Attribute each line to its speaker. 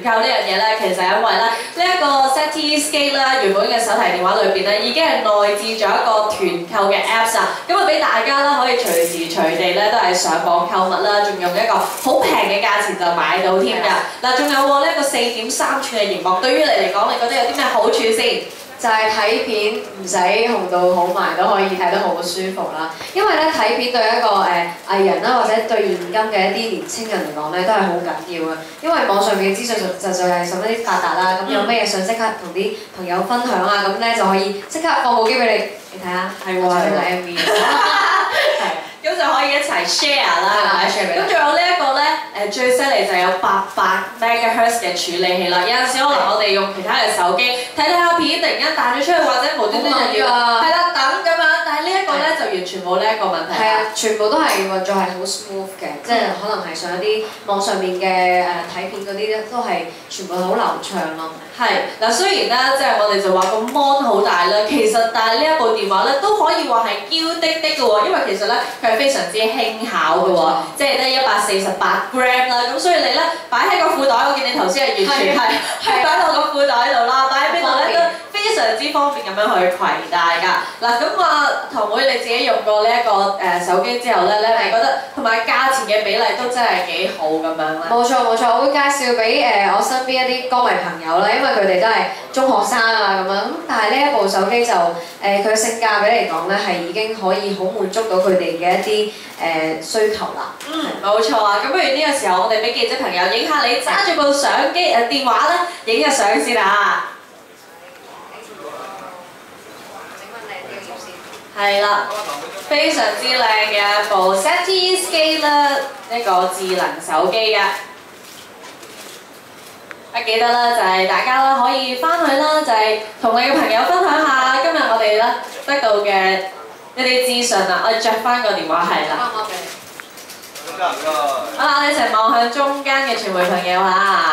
Speaker 1: 購呢樣嘢咧，其實因為咧呢一個 SETI Skate 啦，原本嘅手提電話裏邊咧已經係內置咗一個團購嘅 Apps 啊，咁啊俾大家啦可以隨時隨地咧都係上網購物啦，仲用一個好平嘅價錢就買到添㗎。嗱，仲有喎呢一個4.3寸嘅螢幕，對於你嚟講，你覺得有啲咩好處先？
Speaker 2: 就係睇片唔使紅到好埋都可以睇得好舒服啦。因為咧睇片對一個藝人啦，或者對現今嘅一啲年青人嚟講咧，都係好緊要嘅。因為網上面嘅資訊實在係十分之發達啦。咁有咩嘢想即刻同啲朋友分享啊，咁咧就可以即刻放部機俾你睇下。係喎，呢個 MV。
Speaker 1: 咁就可以一齊 share 啦，咁仲有呢一個咧，最犀利就有800 MHz 嘅處理器啦。有陣時可能我哋用其他嘅手機睇下片，突然間彈咗出去，或者無端端就要係啦等咁樣，但係呢一個咧就完全冇呢一個問題。
Speaker 2: 係啊，全部都係運作係好 smooth 嘅，即係可能係上一啲網上面嘅睇片嗰啲咧，都係全部好流暢咯。
Speaker 1: 係嗱，雖然咧即係我哋就話個 mon 好大啦，其實但係呢一部電話咧都可以話係嬌滴滴嘅喎，因為其實咧佢係非常之輕巧嘅喎，即係得148 gram 啦，咁所以你咧擺喺個褲袋，我見你頭先係完全係擺到個褲袋度啦，擺喺邊度咧都非常之方便咁樣去攜帶㗎。嗱咁啊，堂妹你自己用過呢一個手機之後咧，你係咪覺得同埋價錢嘅比例都真係幾好咁樣咧？
Speaker 2: 冇錯冇錯，我會介紹俾我身邊一啲歌迷朋友啦，因為佢哋都係中學生啊咁樣。咁但係呢一部手機就佢嘅性價比嚟講咧，係已經可以好滿足到佢哋嘅一啲需求啦。
Speaker 1: 冇錯啊！咁不如呢個時候，我哋俾記者朋友影下你揸住部相機電話咧，影個相先啦。係啦，非常之靚嘅一部 SETI Skate 啦，一個智能手機㗎。記得啦，就係大家啦可以翻去啦，就係同你嘅朋友分享下今日我哋咧得到嘅一啲資訊啦。我哋着翻個電話係啦。我哋一齊望向中間嘅傳媒朋友嚇。